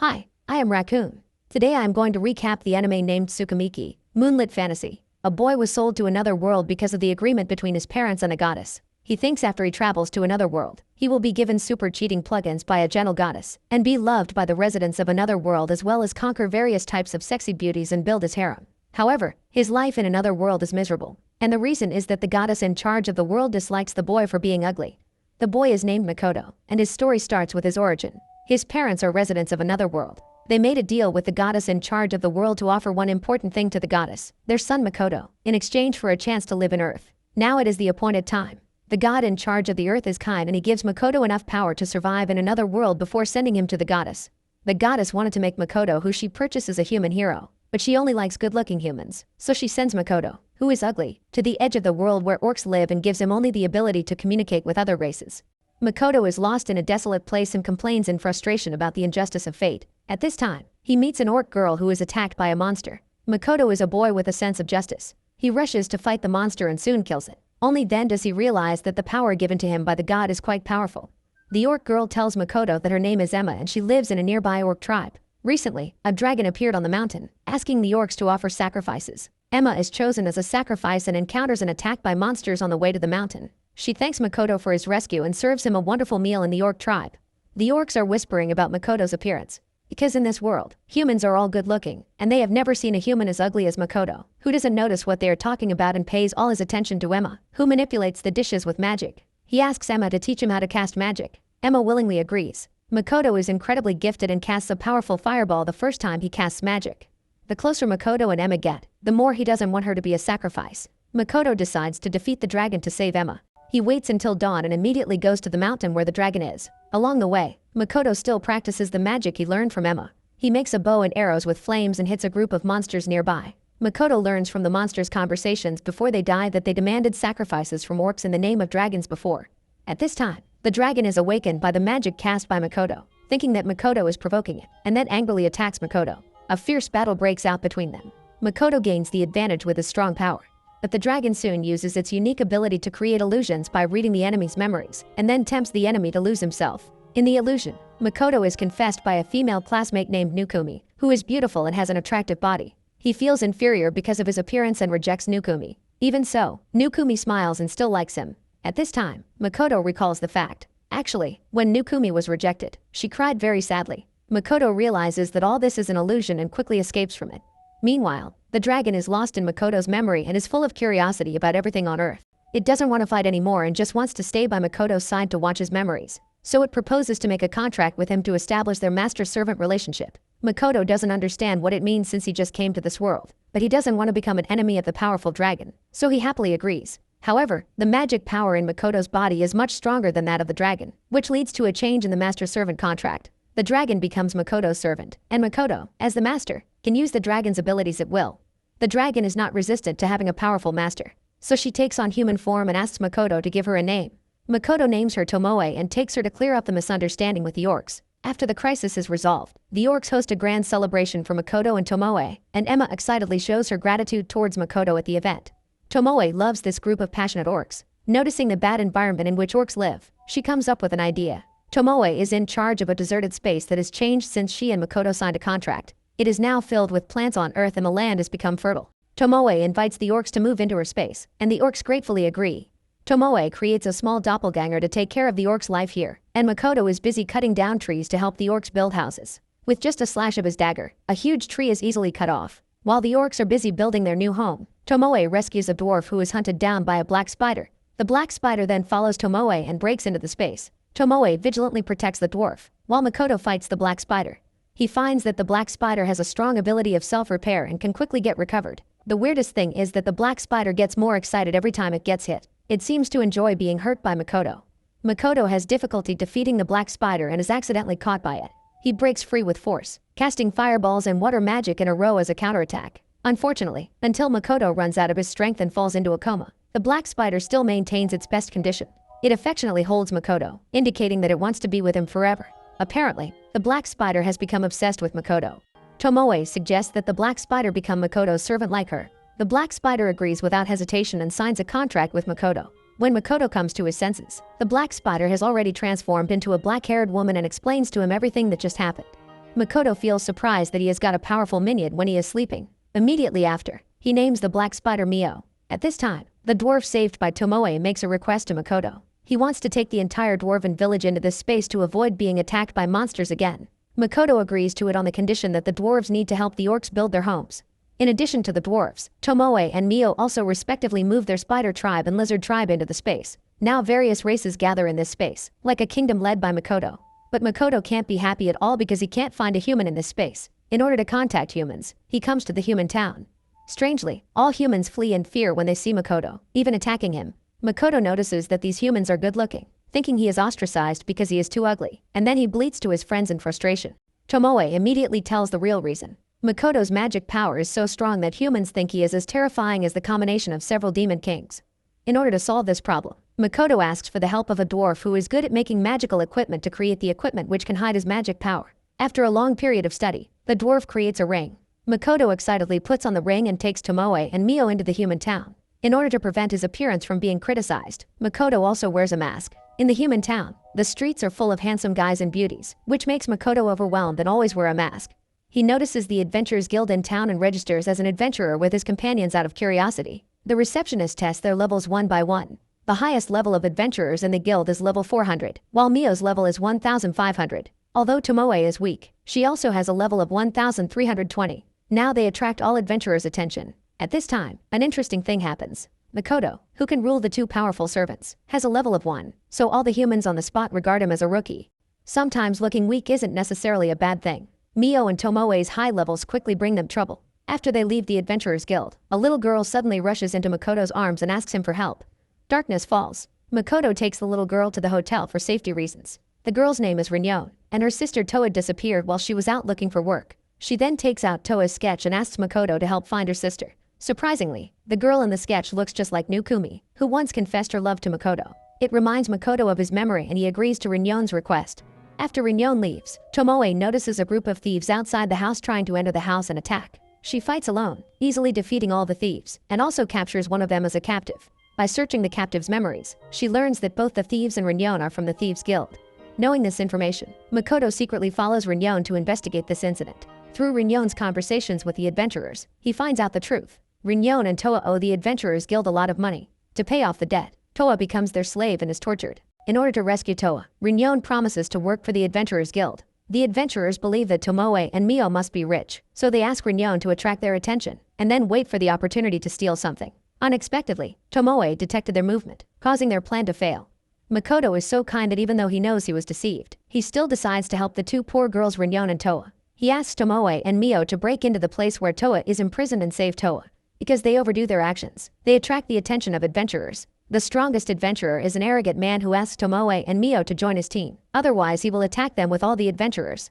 Hi, I am Raccoon. Today I am going to recap the anime named Tsukumiki, Moonlit Fantasy. A boy was sold to another world because of the agreement between his parents and a goddess. He thinks after he travels to another world, he will be given super cheating plugins by a gentle goddess and be loved by the residents of another world, as well as conquer various types of sexy beauties and build his harem. However, his life in another world is miserable, and the reason is that the goddess in charge of the world dislikes the boy for being ugly. The boy is named Makoto, and his story starts with his origin. His parents are residents of another world. They made a deal with the goddess in charge of the world to offer one important thing to the goddess, their son Makoto, in exchange for a chance to live in Earth. Now it is the appointed time. The god in charge of the Earth is kind, and he gives Makoto enough power to survive in another world before sending him to the goddess. The goddess wanted to make Makoto, who she purchases, a human hero, but she only likes good-looking humans, so she sends Makoto, who is ugly, to the edge of the world where orcs live and gives him only the ability to communicate with other races. Makoto is lost in a desolate place and complains in frustration about the injustice of fate. At this time, he meets an orc girl who is attacked by a monster. Makoto is a boy with a sense of justice. He rushes to fight the monster and soon kills it. Only then does he realize that the power given to him by the god is quite powerful. The orc girl tells Makoto that her name is Emma and she lives in a nearby orc tribe. Recently, a dragon appeared on the mountain, asking the orcs to offer sacrifices. Emma is chosen as a sacrifice and encounters an attack by monsters on the way to the mountain. She thanks Makoto for his rescue and serves him a wonderful meal in the orc tribe. The orcs are whispering about Makoto's appearance, because in this world, humans are all good-looking, and they have never seen a human as ugly as Makoto, who doesn't notice what they are talking about and pays all his attention to Emma, who manipulates the dishes with magic. He asks Emma to teach him how to cast magic. Emma willingly agrees. Makoto is incredibly gifted and casts a powerful fireball the first time he casts magic. The closer Makoto and Emma get, the more he doesn't want her to be a sacrifice. Makoto decides to defeat the dragon to save Emma. He waits until dawn and immediately goes to the mountain where the dragon is. Along the way, Makoto still practices the magic he learned from Emma. He makes a bow and arrows with flames and hits a group of monsters nearby. Makoto learns from the monsters' conversations before they die that they demanded sacrifices from orcs in the name of dragons before. At this time, the dragon is awakened by the magic cast by Makoto, thinking that Makoto is provoking it, and then angrily attacks Makoto. A fierce battle breaks out between them. Makoto gains the advantage with his strong power, but the dragon soon uses its unique ability to create illusions by reading the enemy's memories, and then tempts the enemy to lose himself. In the illusion, Makoto is confessed by a female classmate named Nukumi, who is beautiful and has an attractive body. He feels inferior because of his appearance and rejects Nukumi. Even so, Nukumi smiles and still likes him. At this time, Makoto recalls the fact. Actually, when Nukumi was rejected, she cried very sadly. Makoto realizes that all this is an illusion and quickly escapes from it. Meanwhile, the dragon is lost in Makoto's memory and is full of curiosity about everything on Earth. It doesn't want to fight anymore and just wants to stay by Makoto's side to watch his memories. So it proposes to make a contract with him to establish their master-servant relationship. Makoto doesn't understand what it means since he just came to this world, but he doesn't want to become an enemy of the powerful dragon, so he happily agrees. However, the magic power in Makoto's body is much stronger than that of the dragon, which leads to a change in the master-servant contract. The dragon becomes Makoto's servant, and Makoto, as the master, can use the dragon's abilities at will. The dragon is not resistant to having a powerful master, so she takes on human form and asks Makoto to give her a name. Makoto names her Tomoe and takes her to clear up the misunderstanding with the orcs. After the crisis is resolved, the orcs host a grand celebration for Makoto and Tomoe, and Emma excitedly shows her gratitude towards Makoto at the event. Tomoe loves this group of passionate orcs. Noticing the bad environment in which orcs live, she comes up with an idea. Tomoe is in charge of a deserted space that has changed since she and Makoto signed a contract. It is now filled with plants on Earth and the land has become fertile. Tomoe invites the orcs to move into her space, and the orcs gratefully agree. Tomoe creates a small doppelganger to take care of the orcs' life here, and Makoto is busy cutting down trees to help the orcs build houses. With just a slash of his dagger, a huge tree is easily cut off. While the orcs are busy building their new home, Tomoe rescues a dwarf who is hunted down by a black spider. The black spider then follows Tomoe and breaks into the space. Tomoe vigilantly protects the dwarf, while Makoto fights the black spider. He finds that the black spider has a strong ability of self-repair and can quickly get recovered. The weirdest thing is that the black spider gets more excited every time it gets hit. It seems to enjoy being hurt by Makoto. Makoto has difficulty defeating the black spider and is accidentally caught by it. He breaks free with force, casting fireballs and water magic in a row as a counterattack. Unfortunately, until Makoto runs out of his strength and falls into a coma, the black spider still maintains its best condition. It affectionately holds Makoto, indicating that it wants to be with him forever. Apparently, the black spider has become obsessed with Makoto. Tomoe suggests that the black spider become Makoto's servant like her. The black spider agrees without hesitation and signs a contract with Makoto. When Makoto comes to his senses, the black spider has already transformed into a black-haired woman and explains to him everything that just happened. Makoto feels surprised that he has got a powerful minion when he is sleeping. Immediately after, he names the black spider Mio. At this time, the dwarf saved by Tomoe makes a request to Makoto. He wants to take the entire dwarven village into this space to avoid being attacked by monsters again. Makoto agrees to it on the condition that the dwarves need to help the orcs build their homes. In addition to the dwarves, Tomoe and Mio also respectively move their spider tribe and lizard tribe into the space. Now various races gather in this space, like a kingdom led by Makoto. But Makoto can't be happy at all because he can't find a human in this space. In order to contact humans, he comes to the human town. Strangely, all humans flee in fear when they see Makoto, even attacking him. Makoto notices that these humans are good looking, thinking he is ostracized because he is too ugly, and then he bleats to his friends in frustration. Tomoe immediately tells the real reason. Makoto's magic power is so strong that humans think he is as terrifying as the combination of several demon kings. In order to solve this problem, Makoto asks for the help of a dwarf who is good at making magical equipment to create the equipment which can hide his magic power. After a long period of study, the dwarf creates a ring. Makoto excitedly puts on the ring and takes Tomoe and Mio into the human town. In order to prevent his appearance from being criticized, Makoto also wears a mask. In the human town, the streets are full of handsome guys and beauties, which makes Makoto overwhelmed and always wear a mask. He notices the Adventurers Guild in town and registers as an adventurer with his companions out of curiosity. The receptionist tests their levels one by one. The highest level of adventurers in the guild is level 400, while Mio's level is 1500. Although Tomoe is weak, she also has a level of 1320. Now they attract all adventurers' attention. At this time, an interesting thing happens. Makoto, who can rule the two powerful servants, has a level of 1, so all the humans on the spot regard him as a rookie. Sometimes looking weak isn't necessarily a bad thing. Mio and Tomoe's high levels quickly bring them trouble. After they leave the Adventurers Guild, a little girl suddenly rushes into Makoto's arms and asks him for help. Darkness falls. Makoto takes the little girl to the hotel for safety reasons. The girl's name is Rinyon, and her sister Toa disappeared while she was out looking for work. She then takes out Toa's sketch and asks Makoto to help find her sister. Surprisingly, the girl in the sketch looks just like Nukumi, who once confessed her love to Makoto. It reminds Makoto of his memory and he agrees to Rinyon's request. After Rinyon leaves, Tomoe notices a group of thieves outside the house trying to enter the house and attack. She fights alone, easily defeating all the thieves, and also captures one of them as a captive. By searching the captive's memories, she learns that both the thieves and Rinyon are from the Thieves Guild. Knowing this information, Makoto secretly follows Rinyon to investigate this incident. Through Rinyon's conversations with the adventurers, he finds out the truth. Rinyon and Toa owe the Adventurers Guild a lot of money. To pay off the debt, Toa becomes their slave and is tortured. In order to rescue Toa, Rinyon promises to work for the Adventurers Guild. The adventurers believe that Tomoe and Mio must be rich, so they ask Rinyon to attract their attention, and then wait for the opportunity to steal something. Unexpectedly, Tomoe detected their movement, causing their plan to fail. Makoto is so kind that even though he knows he was deceived, he still decides to help the two poor girls Rinyon and Toa. He asks Tomoe and Mio to break into the place where Toa is imprisoned and save Toa. Because they overdo their actions, they attract the attention of adventurers. The strongest adventurer is an arrogant man who asks Tomoe and Mio to join his team, otherwise he will attack them with all the adventurers.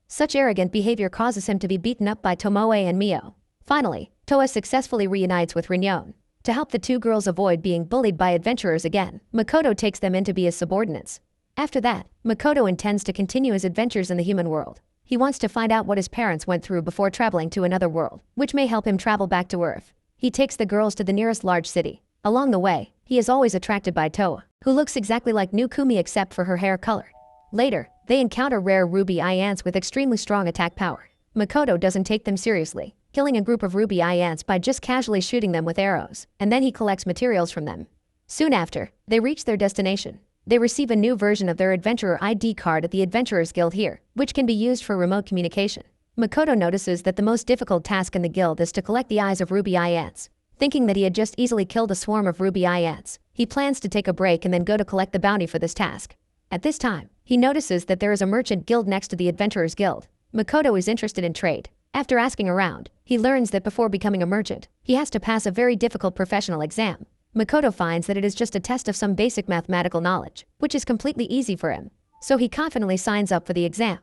Such arrogant behavior causes him to be beaten up by Tomoe and Mio. Finally, Toa successfully reunites with Rinyon. To help the two girls avoid being bullied by adventurers again, Makoto takes them in to be his subordinates. After that, Makoto intends to continue his adventures in the human world. He wants to find out what his parents went through before traveling to another world, which may help him travel back to Earth. He takes the girls to the nearest large city. Along the way, he is always attracted by Toa, who looks exactly like Nukumi except for her hair color. Later, they encounter rare ruby eye ants with extremely strong attack power. Makoto doesn't take them seriously, killing a group of ruby eye ants by just casually shooting them with arrows, and then he collects materials from them. Soon after, they reach their destination. They receive a new version of their Adventurer ID card at the Adventurers Guild here, which can be used for remote communication. Makoto notices that the most difficult task in the guild is to collect the eyes of ruby eye ants. Thinking that he had just easily killed a swarm of ruby eye ants, he plans to take a break and then go to collect the bounty for this task. At this time, he notices that there is a merchant guild next to the Adventurers Guild. Makoto is interested in trade. After asking around, he learns that before becoming a merchant, he has to pass a very difficult professional exam. Makoto finds that it is just a test of some basic mathematical knowledge, which is completely easy for him. So he confidently signs up for the exam.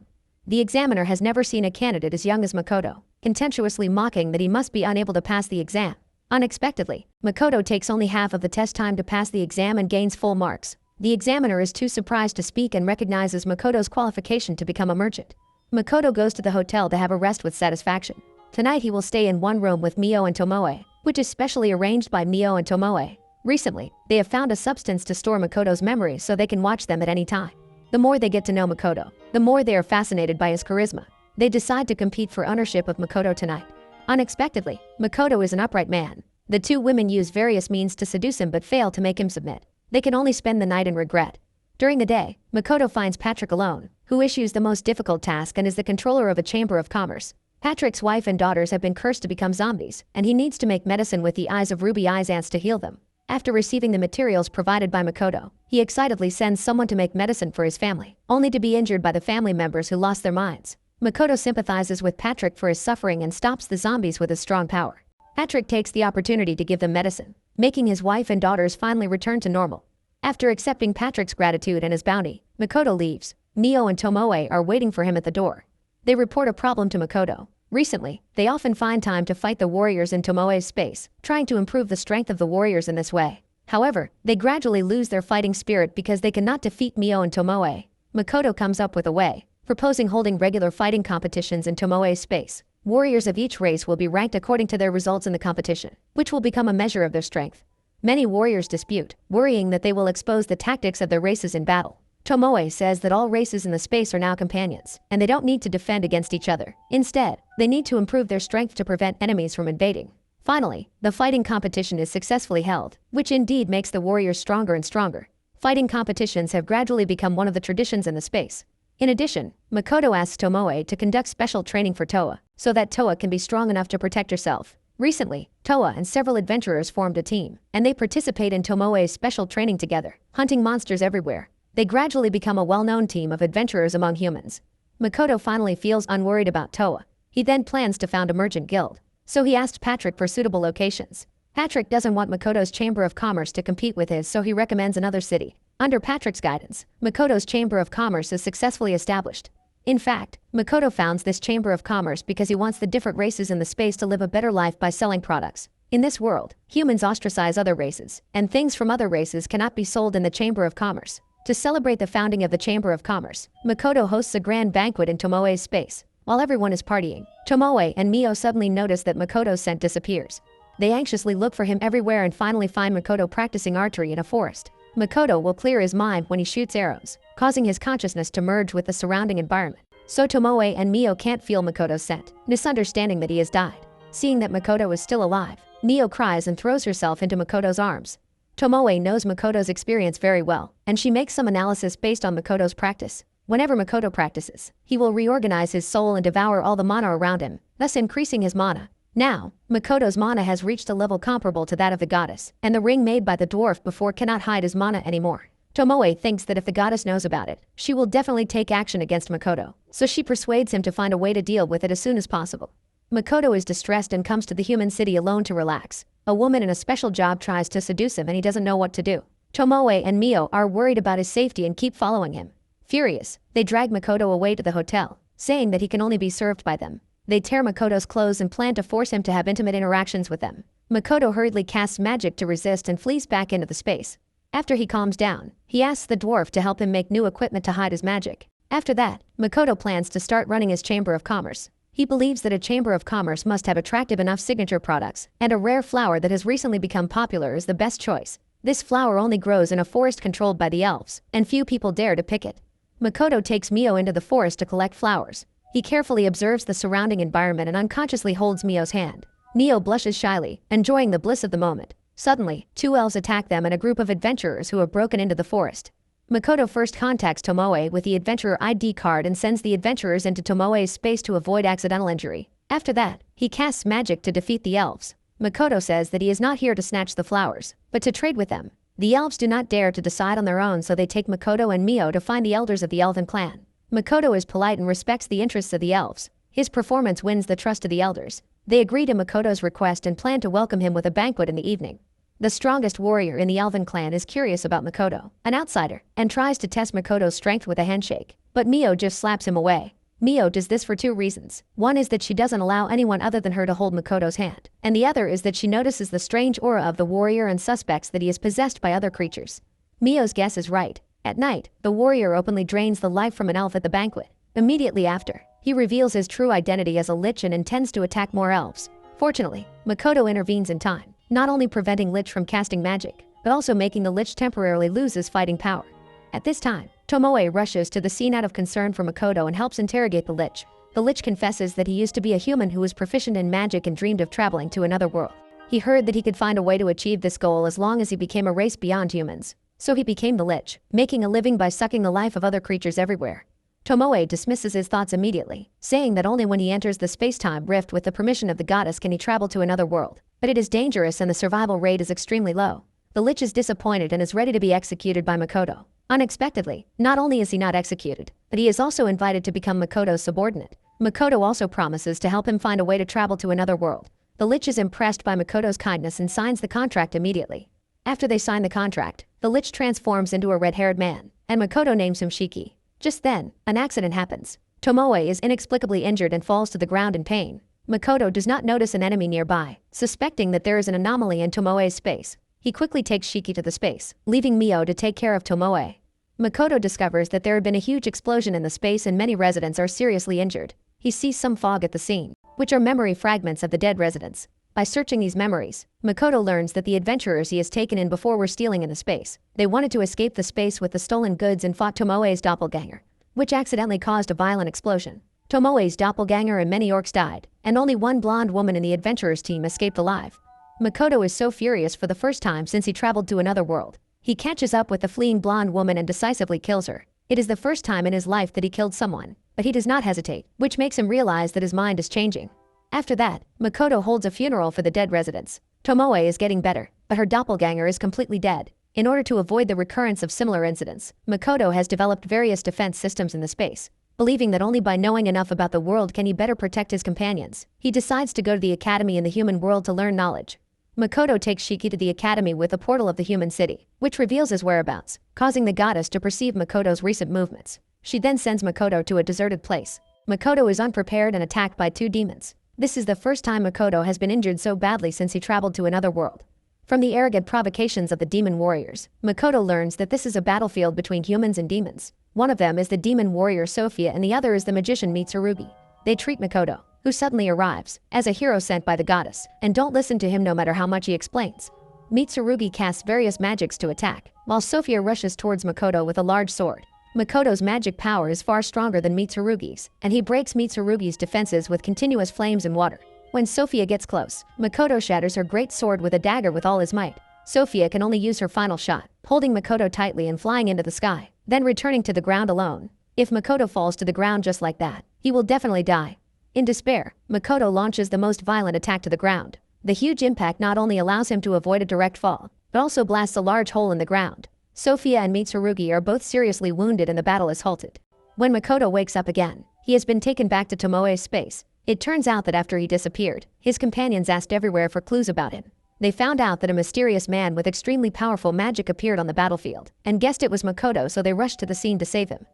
The examiner has never seen a candidate as young as Makoto, contemptuously mocking that he must be unable to pass the exam. Unexpectedly, Makoto takes only half of the test time to pass the exam and gains full marks. The examiner is too surprised to speak and recognizes Makoto's qualification to become a merchant. Makoto goes to the hotel to have a rest with satisfaction. Tonight he will stay in one room with Mio and Tomoe, which is specially arranged by Mio and Tomoe. Recently, they have found a substance to store Makoto's memories so they can watch them at any time. The more they get to know Makoto, the more they are fascinated by his charisma. They decide to compete for ownership of Makoto tonight. Unexpectedly, Makoto is an upright man. The two women use various means to seduce him but fail to make him submit. They can only spend the night in regret. During the day, Makoto finds Patrick alone, who issues the most difficult task and is the controller of a chamber of commerce. Patrick's wife and daughters have been cursed to become zombies, and he needs to make medicine with the eyes of Ruby Eyes ants to heal them. After receiving the materials provided by Makoto, he excitedly sends someone to make medicine for his family, only to be injured by the family members who lost their minds. Makoto sympathizes with Patrick for his suffering and stops the zombies with his strong power. Patrick takes the opportunity to give them medicine, making his wife and daughters finally return to normal. After accepting Patrick's gratitude and his bounty, Makoto leaves. Mio and Tomoe are waiting for him at the door. They report a problem to Makoto. Recently, they often find time to fight the warriors in Tomoe's space, trying to improve the strength of the warriors in this way. However, they gradually lose their fighting spirit because they cannot defeat Mio and Tomoe. Makoto comes up with a way, proposing holding regular fighting competitions in Tomoe's space. Warriors of each race will be ranked according to their results in the competition, which will become a measure of their strength. Many warriors dispute, worrying that they will expose the tactics of their races in battle. Tomoe says that all races in the space are now companions, and they don't need to defend against each other. Instead, they need to improve their strength to prevent enemies from invading. Finally, the fighting competition is successfully held, which indeed makes the warriors stronger and stronger. Fighting competitions have gradually become one of the traditions in the space. In addition, Makoto asks Tomoe to conduct special training for Toa, so that Toa can be strong enough to protect herself. Recently, Toa and several adventurers formed a team, and they participate in Tomoe's special training together, hunting monsters everywhere. They gradually become a well-known team of adventurers among humans. Makoto finally feels unworried about Toa. He then plans to found a merchant guild, so he asked Patrick for suitable locations. Patrick doesn't want Makoto's Chamber of Commerce to compete with his, so he recommends another city. Under Patrick's guidance, Makoto's Chamber of Commerce is successfully established. In fact, Makoto founds this Chamber of Commerce because he wants the different races in the space to live a better life by selling products. In this world, humans ostracize other races, and things from other races cannot be sold in the Chamber of Commerce. To celebrate the founding of the Chamber of Commerce, Makoto hosts a grand banquet in Tomoe's space. While everyone is partying, Tomoe and Mio suddenly notice that Makoto's scent disappears. They anxiously look for him everywhere and finally find Makoto practicing archery in a forest. Makoto will clear his mind when he shoots arrows, causing his consciousness to merge with the surrounding environment. So Tomoe and Mio can't feel Makoto's scent, misunderstanding that he has died. Seeing that Makoto is still alive, Mio cries and throws herself into Makoto's arms. Tomoe knows Makoto's experience very well, and she makes some analysis based on Makoto's practice. Whenever Makoto practices, he will reorganize his soul and devour all the mana around him, thus increasing his mana. Now, Makoto's mana has reached a level comparable to that of the goddess, and the ring made by the dwarf before cannot hide his mana anymore. Tomoe thinks that if the goddess knows about it, she will definitely take action against Makoto, so she persuades him to find a way to deal with it as soon as possible. Makoto is distressed and comes to the human city alone to relax. A woman in a special job tries to seduce him and he doesn't know what to do. Tomoe and Mio are worried about his safety and keep following him. Furious, they drag Makoto away to the hotel, saying that he can only be served by them. They tear Makoto's clothes and plan to force him to have intimate interactions with them. Makoto hurriedly casts magic to resist and flees back into the space. After he calms down, he asks the dwarf to help him make new equipment to hide his magic. After that, Makoto plans to start running his Chamber of Commerce. He believes that a Chamber of Commerce must have attractive enough signature products, and a rare flower that has recently become popular is the best choice. This flower only grows in a forest controlled by the elves, and few people dare to pick it. Makoto takes Mio into the forest to collect flowers. He carefully observes the surrounding environment and unconsciously holds Mio's hand. Mio blushes shyly, enjoying the bliss of the moment. Suddenly, two elves attack them and a group of adventurers who have broken into the forest. Makoto first contacts Tomoe with the adventurer ID card and sends the adventurers into Tomoe's space to avoid accidental injury. After that, he casts magic to defeat the elves. Makoto says that he is not here to snatch the flowers, but to trade with them. The elves do not dare to decide on their own, so they take Makoto and Mio to find the elders of the elven clan. Makoto is polite and respects the interests of the elves. His performance wins the trust of the elders. They agree to Makoto's request and plan to welcome him with a banquet in the evening. The strongest warrior in the Elven clan is curious about Makoto, an outsider, and tries to test Makoto's strength with a handshake. But Mio just slaps him away. Mio does this for two reasons. One is that she doesn't allow anyone other than her to hold Makoto's hand, and the other is that she notices the strange aura of the warrior and suspects that he is possessed by other creatures. Mio's guess is right. At night, the warrior openly drains the life from an elf at the banquet. Immediately after, he reveals his true identity as a lich and intends to attack more elves. Fortunately, Makoto intervenes in time, not only preventing Lich from casting magic, but also making the Lich temporarily lose his fighting power. At this time, Tomoe rushes to the scene out of concern for Makoto and helps interrogate the Lich. The Lich confesses that he used to be a human who was proficient in magic and dreamed of traveling to another world. He heard that he could find a way to achieve this goal as long as he became a race beyond humans. So he became the Lich, making a living by sucking the life of other creatures everywhere. Tomoe dismisses his thoughts immediately, saying that only when he enters the space-time rift with the permission of the goddess can he travel to another world. But it is dangerous and the survival rate is extremely low. The Lich is disappointed and is ready to be executed by Makoto. Unexpectedly, not only is he not executed, but he is also invited to become Makoto's subordinate. Makoto also promises to help him find a way to travel to another world. The Lich is impressed by Makoto's kindness and signs the contract immediately. After they sign the contract, the Lich transforms into a red-haired man, and Makoto names him Shiki. Just then, an accident happens. Tomoe is inexplicably injured and falls to the ground in pain. Makoto does not notice an enemy nearby, suspecting that there is an anomaly in Tomoe's space. He quickly takes Shiki to the space, leaving Mio to take care of Tomoe. Makoto discovers that there had been a huge explosion in the space and many residents are seriously injured. He sees some fog at the scene, which are memory fragments of the dead residents. By searching these memories, Makoto learns that the adventurers he has taken in before were stealing in the space. They wanted to escape the space with the stolen goods and fought Tomoe's doppelganger, which accidentally caused a violent explosion. Tomoe's doppelganger and many orcs died, and only one blonde woman in the adventurers team escaped alive. Makoto is so furious for the first time since he traveled to another world. He catches up with the fleeing blonde woman and decisively kills her. It is the first time in his life that he killed someone, but he does not hesitate, which makes him realize that his mind is changing. After that, Makoto holds a funeral for the dead residents. Tomoe is getting better, but her doppelganger is completely dead. In order to avoid the recurrence of similar incidents, Makoto has developed various defense systems in the space. Believing that only by knowing enough about the world can he better protect his companions, he decides to go to the academy in the human world to learn knowledge. Makoto takes Shiki to the academy with a portal of the human city, which reveals his whereabouts, causing the goddess to perceive Makoto's recent movements. She then sends Makoto to a deserted place. Makoto is unprepared and attacked by two demons. This is the first time Makoto has been injured so badly since he traveled to another world. From the arrogant provocations of the demon warriors, Makoto learns that this is a battlefield between humans and demons. One of them is the demon warrior Sophia and the other is the magician Mitsurugi. They treat Makoto, who suddenly arrives, as a hero sent by the goddess, and don't listen to him no matter how much he explains. Mitsurugi casts various magics to attack, while Sophia rushes towards Makoto with a large sword. Makoto's magic power is far stronger than Mitsurugi's, and he breaks Mitsurugi's defenses with continuous flames and water. When Sophia gets close, Makoto shatters her great sword with a dagger with all his might. Sophia can only use her final shot, holding Makoto tightly and flying into the sky, then returning to the ground alone. If Makoto falls to the ground just like that, he will definitely die. In despair, Makoto launches the most violent attack to the ground. The huge impact not only allows him to avoid a direct fall, but also blasts a large hole in the ground. Sophia and Mitsurugi are both seriously wounded and the battle is halted. When Makoto wakes up again, he has been taken back to Tomoe's space. It turns out that after he disappeared, his companions asked everywhere for clues about him. They found out that a mysterious man with extremely powerful magic appeared on the battlefield, and guessed it was Makoto, so they rushed to the scene to save him.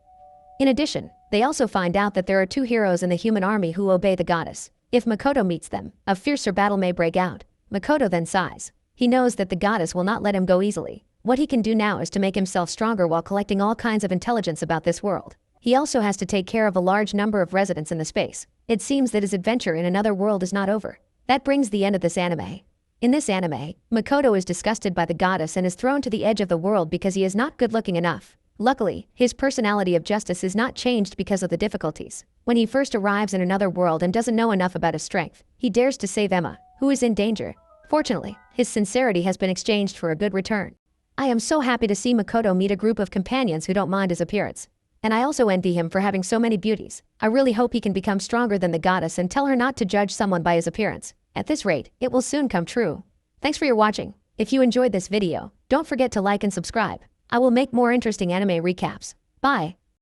In addition, they also find out that there are two heroes in the human army who obey the goddess. If Makoto meets them, a fiercer battle may break out. Makoto then sighs. He knows that the goddess will not let him go easily. What he can do now is to make himself stronger while collecting all kinds of intelligence about this world. He also has to take care of a large number of residents in the space. It seems that his adventure in another world is not over. That brings the end of this anime. In this anime, Makoto is disgusted by the goddess and is thrown to the edge of the world because he is not good looking enough. Luckily, his personality of justice is not changed because of the difficulties. When he first arrives in another world and doesn't know enough about his strength, he dares to save Emma, who is in danger. Fortunately, his sincerity has been exchanged for a good return. I am so happy to see Makoto meet a group of companions who don't mind his appearance. And I also envy him for having so many beauties. I really hope he can become stronger than the goddess and tell her not to judge someone by his appearance. At this rate, it will soon come true. Thanks for your watching. If you enjoyed this video, don't forget to like and subscribe. I will make more interesting anime recaps. Bye.